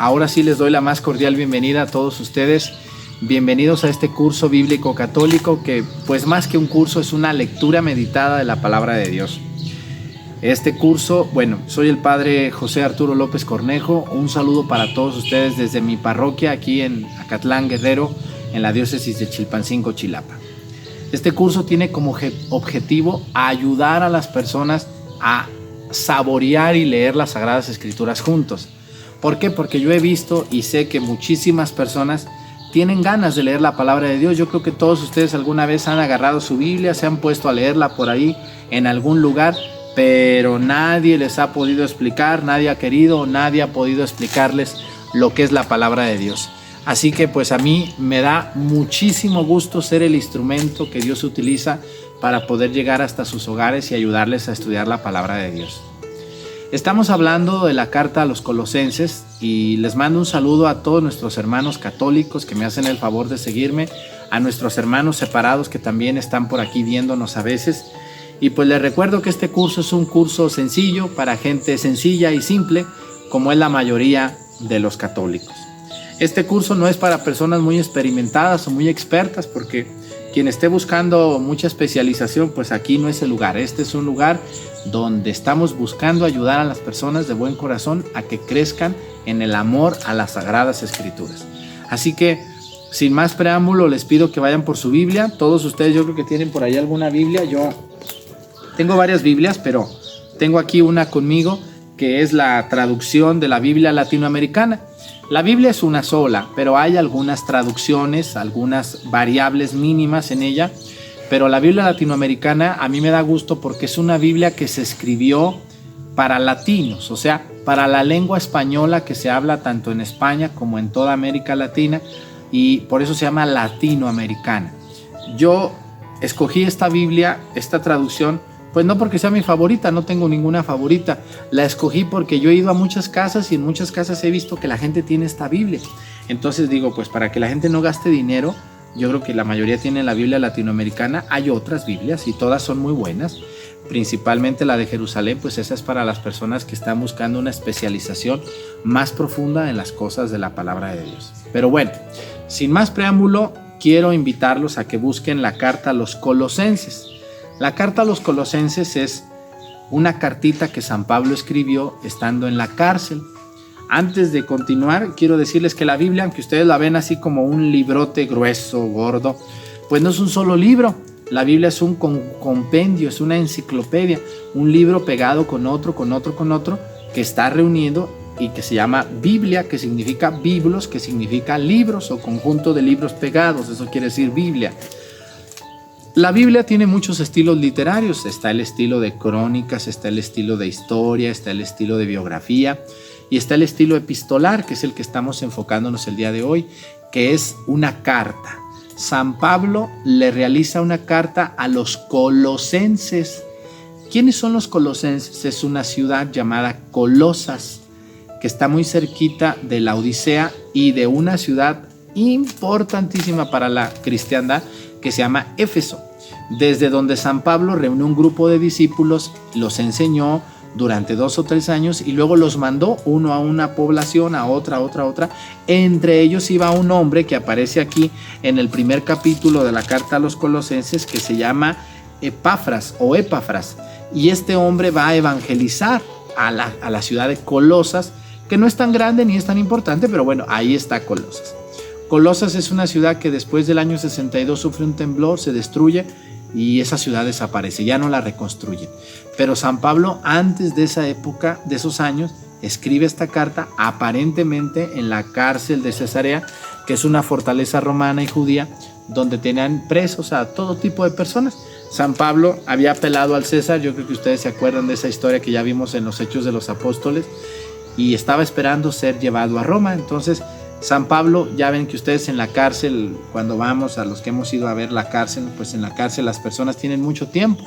Ahora sí les doy la más cordial bienvenida a todos ustedes. Bienvenidos a este curso bíblico católico que, pues más que un curso, es una lectura meditada de la palabra de Dios. Este curso, soy el padre José Arturo López Cornejo. Un saludo para todos ustedes desde mi parroquia aquí en Acatlán, Guerrero, en la diócesis de Chilpancingo, Chilapa. Este curso tiene como objetivo ayudar a las personas a saborear y leer las Sagradas Escrituras juntos. ¿Por qué? Porque yo he visto y sé que muchísimas personas tienen ganas de leer la palabra de Dios. Yo creo que todos ustedes alguna vez han agarrado su Biblia, se han puesto a leerla por ahí en algún lugar, pero nadie les ha podido explicar, nadie ha querido, nadie ha podido explicarles lo que es la palabra de Dios. Así que pues a mí me da muchísimo gusto ser el instrumento que Dios utiliza para poder llegar hasta sus hogares y ayudarles a estudiar la palabra de Dios. Estamos hablando de la carta a los Colosenses y les mando un saludo a todos nuestros hermanos católicos que me hacen el favor de seguirme, a nuestros hermanos separados que también están por aquí viéndonos a veces. Y pues les recuerdo que este curso es un curso sencillo para gente sencilla y simple, como es la mayoría de los católicos. Este curso no es para personas muy experimentadas o muy expertas, porque quien esté buscando mucha especialización, pues aquí no es el lugar. Este es un lugar donde estamos buscando ayudar a las personas de buen corazón a que crezcan en el amor a las Sagradas Escrituras. Así que, sin más preámbulo, les pido que vayan por su Biblia. Todos ustedes yo creo que tienen por ahí alguna Biblia. Yo tengo varias Biblias, pero tengo aquí una conmigo que es la traducción de la Biblia latinoamericana. La Biblia es una sola, pero hay algunas traducciones, algunas variables mínimas en ella. Pero la Biblia latinoamericana a mí me da gusto porque es una Biblia que se escribió para latinos, o sea, para la lengua española que se habla tanto en España como en toda América Latina, y por eso se llama latinoamericana. Yo escogí esta Biblia, esta traducción, pues no porque sea mi favorita, no tengo ninguna favorita. La escogí porque yo he ido a muchas casas y en muchas casas he visto que la gente tiene esta Biblia. Entonces digo, pues para que la gente no gaste dinero, yo creo que la mayoría tiene la Biblia latinoamericana. Hay otras Biblias y todas son muy buenas. Principalmente la de Jerusalén, pues esa es para las personas que están buscando una especialización más profunda en las cosas de la palabra de Dios. Pero bueno, sin más preámbulo, quiero invitarlos a que busquen la carta a los Colosenses. La carta a los Colosenses es una cartita que San Pablo escribió estando en la cárcel. Antes de continuar, quiero decirles que la Biblia, aunque ustedes la ven así como un librote grueso, gordo, pues no es un solo libro. La Biblia es un compendio, es una enciclopedia, un libro pegado con otro, que está reunido y que se llama Biblia, que significa biblos, que significa libros o conjunto de libros pegados, eso quiere decir Biblia. La Biblia tiene muchos estilos literarios, está el estilo de crónicas, está el estilo de historia, está el estilo de biografía y está el estilo epistolar, que es el que estamos enfocándonos el día de hoy, que es una carta. San Pablo le realiza una carta a los Colosenses. ¿Quiénes son los Colosenses? Es una ciudad llamada Colosas, que está muy cerquita de la Odisea y de una ciudad importantísima para la cristiandad, que se llama Éfeso, desde donde San Pablo reunió un grupo de discípulos, los enseñó durante 2 o 3 años y luego los mandó uno a una población, a otra. Entre ellos iba un hombre que aparece aquí en el primer capítulo de la carta a los Colosenses, que se llama Epafras, y este hombre va a evangelizar a la ciudad de Colosas, que no es tan grande ni es tan importante, pero bueno, ahí está Colosas. Colosas es una ciudad que después del año 62 sufre un temblor, se destruye y esa ciudad desaparece, ya no la reconstruyen. Pero San Pablo, antes de esa época, de esos años, escribe esta carta aparentemente en la cárcel de Cesarea, que es una fortaleza romana y judía, donde tenían presos a todo tipo de personas. San Pablo había apelado al César, yo creo que ustedes se acuerdan de esa historia que ya vimos en los Hechos de los Apóstoles, y estaba esperando ser llevado a Roma. Entonces San Pablo, ya ven que ustedes en la cárcel, cuando vamos a los que hemos ido a ver la cárcel, pues en la cárcel las personas tienen mucho tiempo.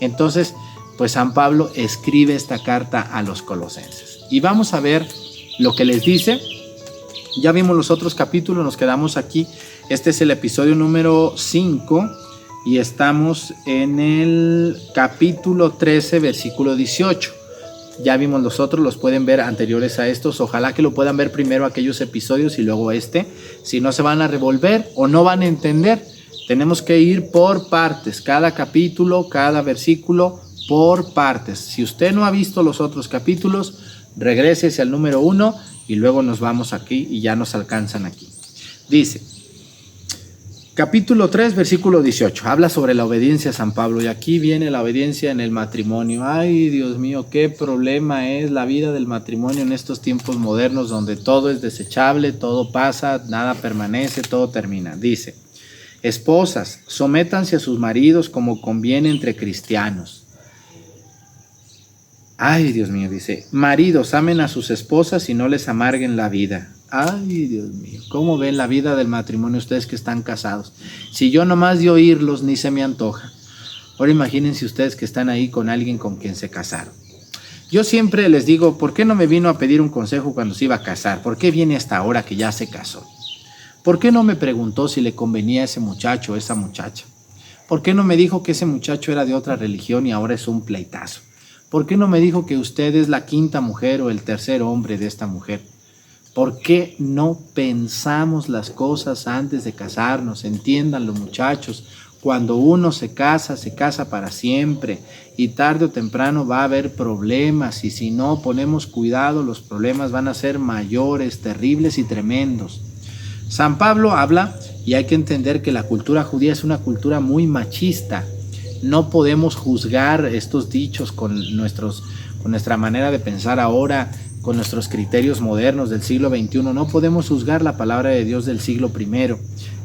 Entonces, pues San Pablo escribe esta carta a los Colosenses. Y vamos a ver lo que les dice. Ya vimos los otros capítulos, nos quedamos aquí. Este es el episodio número 5 y estamos en el capítulo 13, versículo 18. Ya vimos los otros, los pueden ver anteriores a estos. Ojalá que lo puedan ver primero aquellos episodios y luego este. Si no, se van a revolver o no van a entender. Tenemos que ir por partes, cada capítulo, cada versículo, por partes. Si usted no ha visto los otros capítulos, regrese al número 1 y luego nos vamos aquí y ya nos alcanzan aquí. Dice, capítulo 3, versículo 18, habla sobre la obediencia a San Pablo, y aquí viene la obediencia en el matrimonio. Ay, Dios mío, qué problema es la vida del matrimonio en estos tiempos modernos donde todo es desechable, todo pasa, nada permanece, todo termina. Dice, esposas, sométanse a sus maridos como conviene entre cristianos. Ay, Dios mío, dice, maridos, amen a sus esposas y no les amarguen la vida. Ay, Dios mío, ¿cómo ven la vida del matrimonio ustedes que están casados? Si yo nomás de oírlos ni se me antoja. Ahora imagínense ustedes que están ahí con alguien con quien se casaron. Yo siempre les digo, ¿por qué no me vino a pedir un consejo cuando se iba a casar? ¿Por qué viene hasta ahora que ya se casó? ¿Por qué no me preguntó si le convenía a ese muchacho o esa muchacha? ¿Por qué no me dijo que ese muchacho era de otra religión y ahora es un pleitazo? ¿Por qué no me dijo que usted es la quinta mujer o el tercer hombre de esta mujer? ¿Por qué no pensamos las cosas antes de casarnos? Entiéndanlo, muchachos. Cuando uno se casa para siempre y tarde o temprano va a haber problemas, y si no ponemos cuidado, los problemas van a ser mayores, terribles y tremendos. San Pablo habla, y hay que entender que la cultura judía es una cultura muy machista. No podemos juzgar estos dichos con nuestra manera de pensar ahora, con nuestros criterios modernos del siglo XXI. No podemos juzgar la palabra de Dios del siglo I.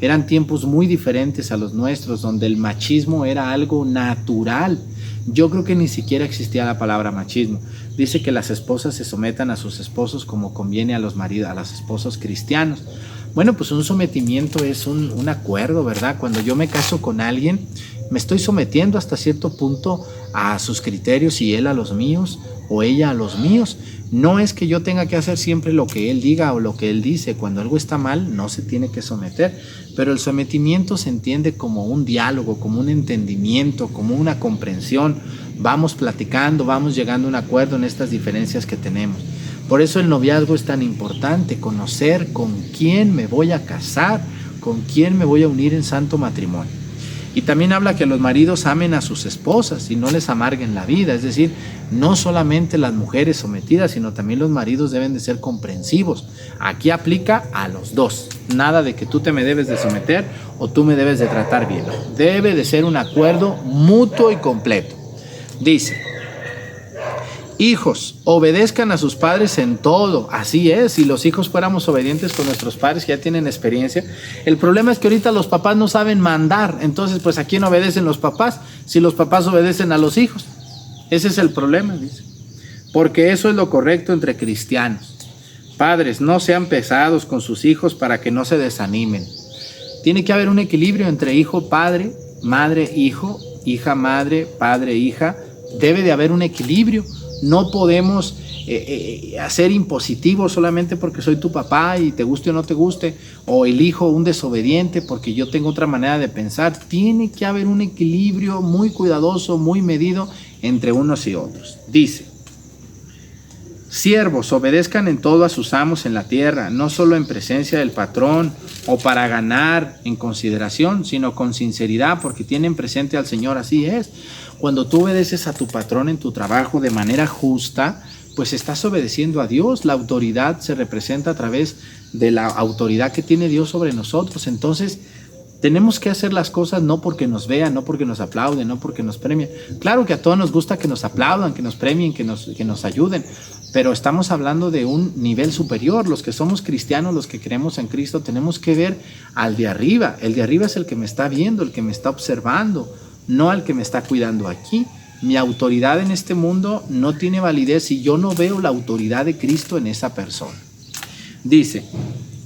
Eran tiempos muy diferentes a los nuestros, donde el machismo era algo natural. Yo creo que ni siquiera existía la palabra machismo. Dice que las esposas se sometan a sus esposos como conviene a los maridos, a los esposos cristianos. Bueno, pues un sometimiento es un acuerdo, ¿verdad? Cuando yo me caso con alguien, me estoy sometiendo hasta cierto punto a sus criterios y él a los míos o ella a los míos. No es que yo tenga que hacer siempre lo que él diga o lo que él dice. Cuando algo está mal, no se tiene que someter. Pero el sometimiento se entiende como un diálogo, como un entendimiento, como una comprensión. Vamos platicando, vamos llegando a un acuerdo en estas diferencias que tenemos. Por eso el noviazgo es tan importante, conocer con quién me voy a casar, con quién me voy a unir en santo matrimonio. Y también habla que los maridos amen a sus esposas y no les amarguen la vida. Es decir, no solamente las mujeres sometidas, sino también los maridos deben de ser comprensivos. Aquí aplica a los dos. Nada de que tú te me debes de someter o tú me debes de tratar bien. Debe de ser un acuerdo mutuo y completo. Dice, hijos, obedezcan a sus padres en todo. Así es, si los hijos fuéramos obedientes con nuestros padres que ya tienen experiencia. El problema es que ahorita los papás no saben mandar. Entonces, pues, ¿a quién obedecen los papás? Si los papás obedecen a los hijos. Ese es el problema, dice. Porque eso es lo correcto entre cristianos. Padres, no sean pesados con sus hijos para que no se desanimen. Tiene que haber un equilibrio entre hijo, padre, madre, hijo, hija, madre, padre, hija. Debe de haber un equilibrio. No podemos hacer impositivo solamente porque soy tu papá y te guste o no te guste, o el hijo un desobediente porque yo tengo otra manera de pensar. Tiene que haber un equilibrio muy cuidadoso, muy medido entre unos y otros. Dice, siervos, obedezcan en todo a sus amos en la tierra, no solo en presencia del patrón o para ganar en consideración, sino con sinceridad porque tienen presente al Señor. Así es. Cuando tú obedeces a tu patrón en tu trabajo de manera justa, pues estás obedeciendo a Dios. La autoridad se representa a través de la autoridad que tiene Dios sobre nosotros. Entonces, tenemos que hacer las cosas no porque nos vean, no porque nos aplauden, no porque nos premien. Claro que a todos nos gusta que nos aplaudan, que nos premien, que nos ayuden, pero estamos hablando de un nivel superior. Los que somos cristianos, los que creemos en Cristo, tenemos que ver al de arriba. El de arriba es el que me está viendo, el que me está observando, no al que me está cuidando aquí. Mi autoridad en este mundo no tiene validez si yo no veo la autoridad de Cristo en esa persona. Dice,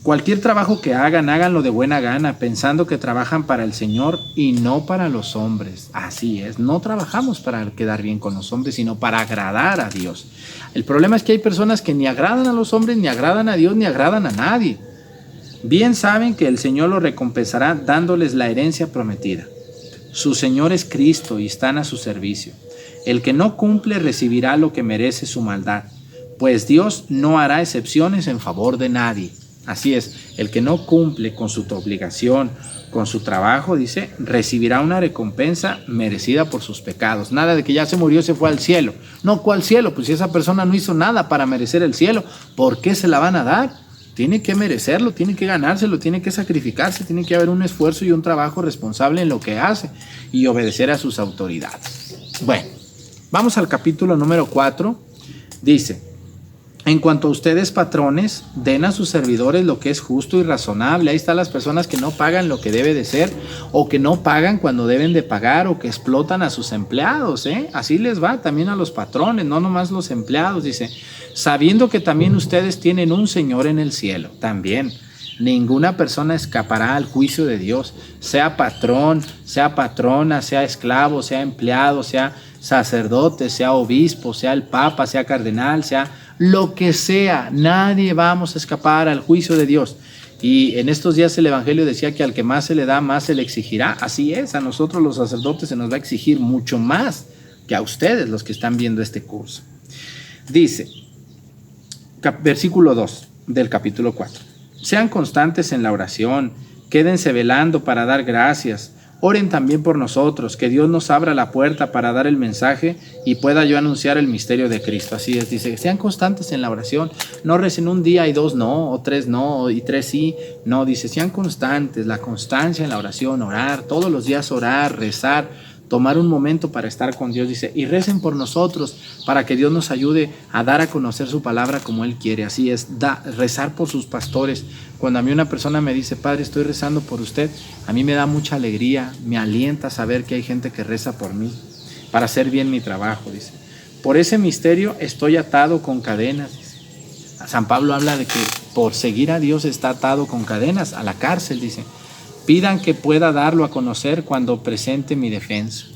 cualquier trabajo que hagan, háganlo de buena gana, pensando que trabajan para el Señor y no para los hombres. Así es, no trabajamos para quedar bien con los hombres, sino para agradar a Dios. El problema es que hay personas que ni agradan a los hombres, ni agradan a Dios, ni agradan a nadie. Bien saben que el Señor los recompensará dándoles la herencia prometida. Su Señor es Cristo y están a su servicio. El que no cumple recibirá lo que merece su maldad, pues Dios no hará excepciones en favor de nadie. Así es, el que no cumple con su obligación, con su trabajo, dice, recibirá una recompensa merecida por sus pecados. Nada de que ya se murió y se fue al cielo. No, ¿cuál cielo? Pues si esa persona no hizo nada para merecer el cielo, ¿por qué se la van a dar? Tiene que merecerlo, tiene que ganárselo, tiene que sacrificarse, tiene que haber un esfuerzo y un trabajo responsable en lo que hace y obedecer a sus autoridades. Bueno, vamos al capítulo número 4. Dice: en cuanto a ustedes, patrones, den a sus servidores lo que es justo y razonable. Ahí están las personas que no pagan lo que debe de ser, o que no pagan cuando deben de pagar, o que explotan a sus empleados, ¿eh? Así les va también a los patrones, no nomás los empleados. Dice, sabiendo que también ustedes tienen un Señor en el cielo. También, ninguna persona escapará al juicio de Dios, sea patrón, sea patrona, sea esclavo, sea empleado, sea sacerdote, sea obispo, sea el papa, sea cardenal, sea lo que sea. Nadie vamos a escapar al juicio de Dios. Y en estos días el Evangelio decía que al que más se le da, más se le exigirá. Así es, a nosotros los sacerdotes se nos va a exigir mucho más que a ustedes, los que están viendo este curso. Dice, versículo 2 del capítulo 4. Sean constantes en la oración, quédense velando para dar gracias. Oren también por nosotros, que Dios nos abra la puerta para dar el mensaje y pueda yo anunciar el misterio de Cristo. Así es, dice, sean constantes en la oración, no recen un día y 2 no, o 3 no, y 3 sí, no, dice, sean constantes, la constancia en la oración, orar, todos los días orar, rezar, tomar un momento para estar con Dios, dice, y recen por nosotros para que Dios nos ayude a dar a conocer su palabra como Él quiere. Así es, rezar por sus pastores. Cuando a mí una persona me dice, Padre, estoy rezando por usted, a mí me da mucha alegría, me alienta saber que hay gente que reza por mí para hacer bien mi trabajo, dice. Por ese misterio estoy atado con cadenas, dice. San Pablo habla de que por seguir a Dios está atado con cadenas a la cárcel, dice. Pidan que pueda darlo a conocer cuando presente mi defensa.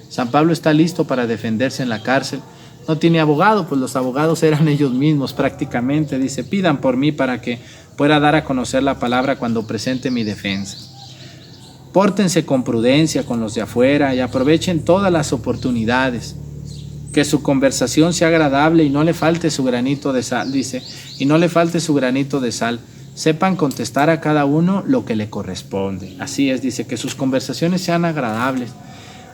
San Pablo está listo para defenderse en la cárcel. No tiene abogado, pues los abogados eran ellos mismos prácticamente. Dice, pidan por mí para que pueda dar a conocer la palabra cuando presente mi defensa. Pórtense con prudencia con los de afuera y aprovechen todas las oportunidades. Que su conversación sea agradable y no le falte su granito de sal, dice, y no le falte su granito de sal. Sepan contestar a cada uno lo que le corresponde. Así es, dice, que sus conversaciones sean agradables.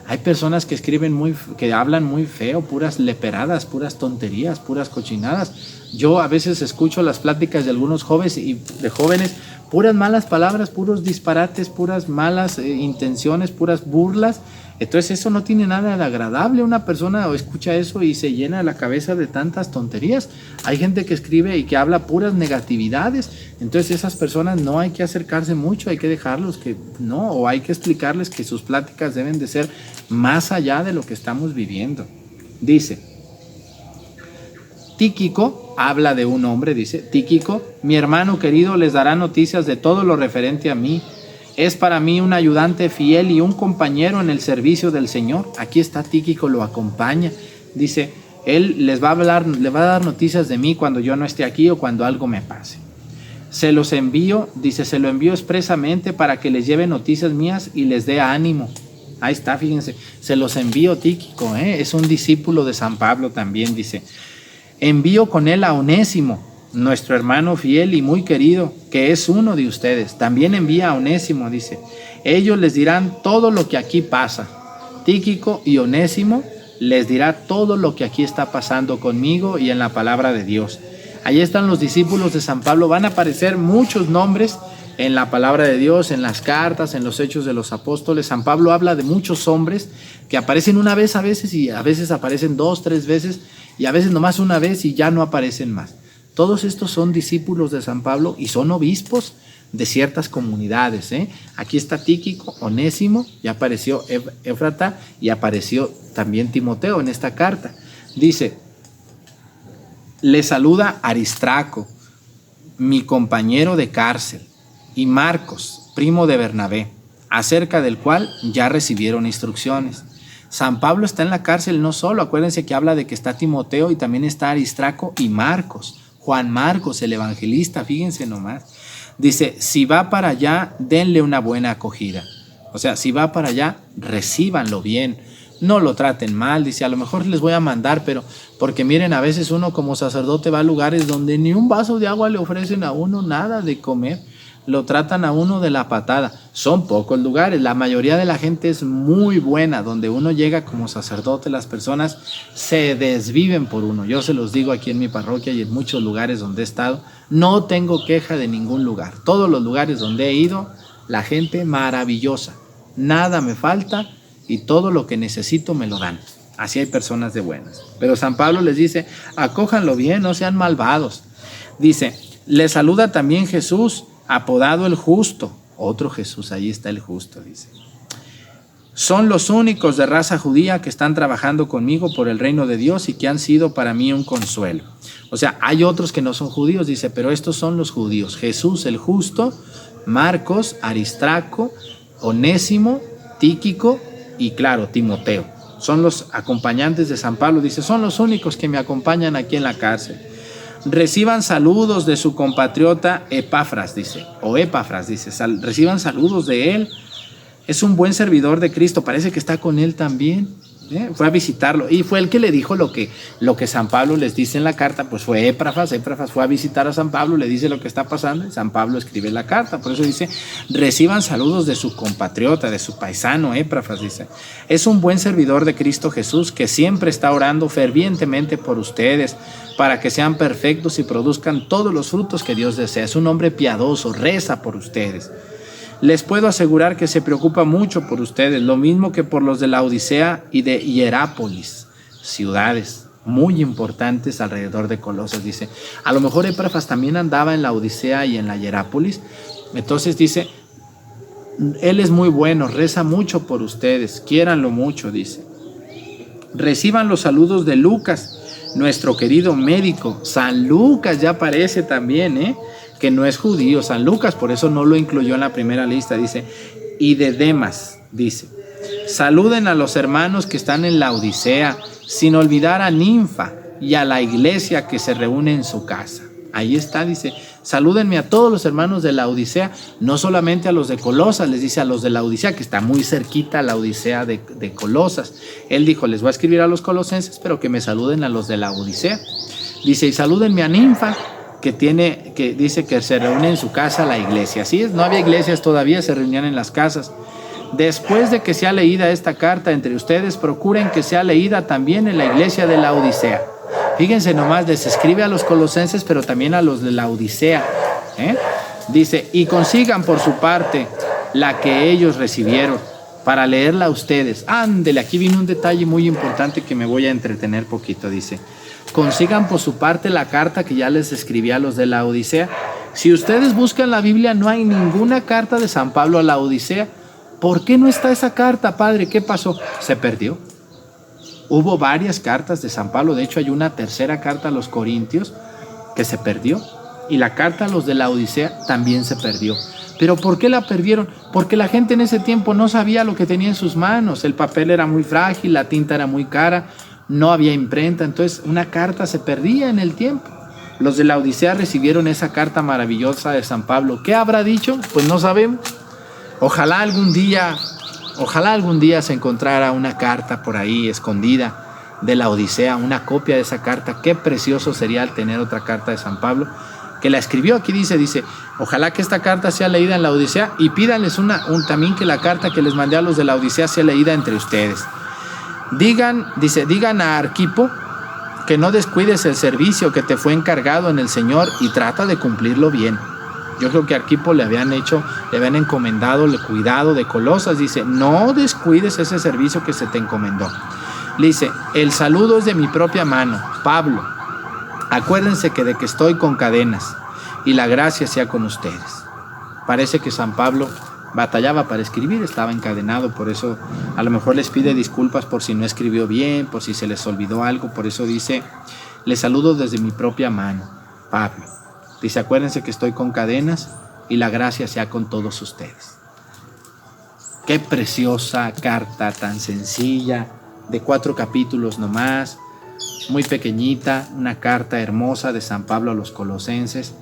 Hay personas que que hablan muy feo, puras leperadas, puras tonterías, puras cochinadas. Yo a veces escucho las pláticas de algunos jóvenes, puras malas palabras, puros disparates, puras malas intenciones, puras burlas. Entonces eso no tiene nada de agradable. Una persona escucha eso y se llena la cabeza de tantas tonterías. Hay gente que escribe y que habla puras negatividades. Entonces esas personas no hay que acercarse mucho, hay que dejarlos que no, o hay que explicarles que sus pláticas deben de ser más allá de lo que estamos viviendo. Dice, Tíquico, habla de un hombre, dice, Tíquico, mi hermano querido, les dará noticias de todo lo referente a mí. Es para mí un ayudante fiel y un compañero en el servicio del Señor. Aquí está Tíquico, lo acompaña. Dice, él les va a hablar, le va a dar noticias de mí cuando yo no esté aquí o cuando algo me pase. Se los envío, dice, se lo envío expresamente para que les lleve noticias mías y les dé ánimo. Ahí está, fíjense, se los envío Tíquico, es un discípulo de San Pablo también, dice. Envío con él a Onésimo, nuestro hermano fiel y muy querido, que es uno de ustedes. También envía a Onésimo, dice. Ellos les dirán todo lo que aquí pasa. Tíquico y Onésimo les dirá todo lo que aquí está pasando conmigo y en la palabra de Dios. Ahí están los discípulos de San Pablo. Van a aparecer muchos nombres en la palabra de Dios, en las cartas, en los hechos de los apóstoles. San Pablo habla de muchos hombres que aparecen una vez a veces y a veces aparecen 2, 3 veces y a veces nomás una vez y ya no aparecen más. Todos estos son discípulos de San Pablo y son obispos de ciertas comunidades. Aquí está Tíquico, Onésimo, ya apareció Éfrata y apareció también Timoteo en esta carta. Dice, le saluda Aristarco, mi compañero de cárcel, y Marcos, primo de Bernabé, acerca del cual ya recibieron instrucciones. San Pablo está en la cárcel no solo, acuérdense que habla de que está Timoteo y también está Aristarco y Marcos. Juan Marcos, el evangelista, fíjense nomás. Dice, si va para allá, denle una buena acogida. O sea, si va para allá, recíbanlo bien. no lo traten mal, dice, a lo mejor les voy a mandar, pero porque miren, a veces uno como sacerdote va a lugares donde ni un vaso de agua le ofrecen a uno, nada de comer, lo tratan a uno de la patada. Son pocos lugares, la mayoría de la gente es muy buena, donde uno llega como sacerdote, las personas se desviven por uno. Yo se los digo aquí en mi parroquia y en muchos lugares donde he estado, no tengo queja de ningún lugar. Todos los lugares donde he ido, la gente maravillosa, nada me falta y todo lo que necesito me lo dan. Así hay personas de buenas. Pero San Pablo les dice, acójanlo bien, no sean malvados. Dice, les saluda también Jesús, apodado el Justo. Otro Jesús, ahí está el Justo, dice. Son los únicos de raza judía que están trabajando conmigo por el reino de Dios y que han sido para mí un consuelo. O sea, hay otros que no son judíos, dice, pero estos son los judíos. Jesús el Justo, Marcos, Aristarco, Onésimo, Tíquico y claro, Timoteo. Son los acompañantes de San Pablo, dice, son los únicos que me acompañan aquí en la cárcel. Reciban saludos de su compatriota Epafras, dice, reciban saludos de él. Es un buen servidor de Cristo, parece que está con él también. Fue a visitarlo y fue el que le dijo lo que San Pablo les dice en la carta, pues fue Epafras fue a visitar a San Pablo, le dice lo que está pasando y San Pablo escribe la carta, por eso dice, reciban saludos de su compatriota, de su paisano Epafras, dice, es un buen servidor de Cristo Jesús que siempre está orando fervientemente por ustedes para que sean perfectos y produzcan todos los frutos que Dios desea, es un hombre piadoso, reza por ustedes. Les puedo asegurar que se preocupa mucho por ustedes, lo mismo que por los de la Odisea y de Hierápolis, ciudades muy importantes alrededor de Colosas, dice. A lo mejor Epafras también andaba en la Odisea y en la Hierápolis, entonces dice, él es muy bueno, reza mucho por ustedes, quiéranlo mucho, dice. Reciban los saludos de Lucas, nuestro querido médico. San Lucas ya aparece también, que no es judío, San Lucas, por eso no lo incluyó en la primera lista, dice, y de Demas, dice, saluden a los hermanos que están en la Odisea, sin olvidar a Ninfa y a la iglesia que se reúne en su casa. Ahí está, dice, salúdenme a todos los hermanos de la Odisea, no solamente a los de Colosas, les dice a los de la Odisea, que está muy cerquita la Odisea de Colosas. Él dijo, les voy a escribir a los colosenses, pero que me saluden a los de la Odisea. Dice, y salúdenme a Ninfa, que dice que se reúne en su casa la iglesia. Así es, no había iglesias todavía, se reunían en las casas. Después de que sea leída esta carta entre ustedes, procuren que sea leída también en la iglesia de la Odisea. Fíjense nomás, les escribe a los colosenses, pero también a los de la Odisea. Dice, y consigan por su parte la que ellos recibieron, para leerla a ustedes. Ándele, aquí viene un detalle muy importante que me voy a entretener poquito, dice. Consigan por su parte la carta que ya les escribí a los de la Odisea. Si ustedes buscan la Biblia, no hay ninguna carta de San Pablo a la Odisea. ¿Por qué no está esa carta, padre? ¿Qué pasó? Se perdió. Hubo varias cartas de San Pablo. De hecho, hay una tercera carta a los Corintios que se perdió. Y la carta a los de la Odisea también se perdió. ¿Pero por qué la perdieron? Porque la gente en ese tiempo no sabía lo que tenía en sus manos. El papel era muy frágil, la tinta era muy cara. No había imprenta, entonces una carta se perdía en el tiempo. Los de la Odisea recibieron esa carta maravillosa de San Pablo. ¿Qué habrá dicho? Pues no sabemos. Ojalá algún día se encontrara una carta por ahí escondida de la Odisea, una copia de esa carta. Qué precioso sería el tener otra carta de San Pablo, que la escribió aquí, dice, ojalá que esta carta sea leída en la Odisea y pídanles también que la carta que les mandé a los de la Odisea sea leída entre ustedes. Digan a Arquipo que no descuides el servicio que te fue encargado en el Señor y trata de cumplirlo bien. Yo creo que a Arquipo le habían encomendado el cuidado de Colosas. Dice, no descuides ese servicio que se te encomendó. Le dice, el saludo es de mi propia mano, Pablo. Acuérdense de que estoy con cadenas y la gracia sea con ustedes. Parece que San Pablo batallaba para escribir, estaba encadenado, por eso a lo mejor les pide disculpas por si no escribió bien, por si se les olvidó algo, por eso dice, les saludo desde mi propia mano, Pablo. Dice, acuérdense que estoy con cadenas y la gracia sea con todos ustedes. Qué preciosa carta tan sencilla, de 4 capítulos nomás, muy pequeñita, una carta hermosa de San Pablo a los colosenses.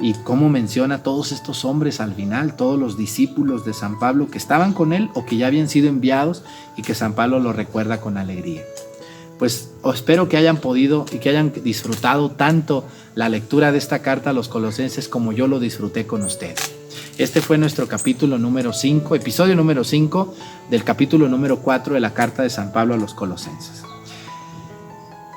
y cómo menciona a todos estos hombres al final, todos los discípulos de San Pablo que estaban con él o que ya habían sido enviados y que San Pablo lo recuerda con alegría. Pues espero que hayan podido y que hayan disfrutado tanto la lectura de esta carta a los Colosenses como yo lo disfruté con ustedes. Este fue nuestro capítulo número 5, episodio número 5 del capítulo número 4 de la carta de San Pablo a los Colosenses.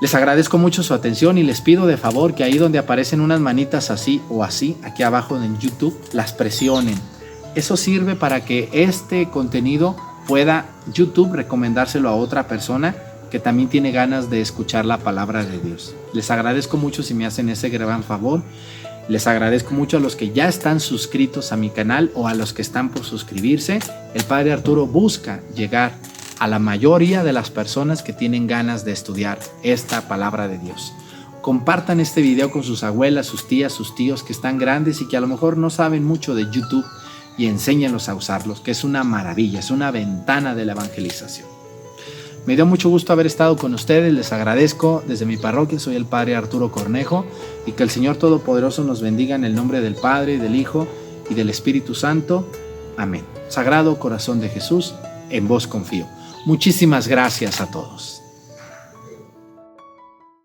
Les agradezco mucho su atención y les pido de favor que ahí donde aparecen unas manitas así o así, aquí abajo en YouTube, las presionen. Eso sirve para que este contenido pueda YouTube recomendárselo a otra persona que también tiene ganas de escuchar la palabra de Dios. Les agradezco mucho si me hacen ese gran favor. Les agradezco mucho a los que ya están suscritos a mi canal o a los que están por suscribirse. El Padre Arturo busca llegar a la mayoría de las personas que tienen ganas de estudiar esta palabra de Dios. Compartan este video con sus abuelas, sus tías, sus tíos que están grandes y que a lo mejor no saben mucho de YouTube y enséñenlos a usarlos, que es una maravilla, es una ventana de la evangelización. Me dio mucho gusto haber estado con ustedes, les agradezco desde mi parroquia, soy el Padre Arturo Cornejo y que el Señor Todopoderoso nos bendiga en el nombre del Padre, del Hijo y del Espíritu Santo. Amén. Sagrado Corazón de Jesús, en vos confío. Muchísimas gracias a todos.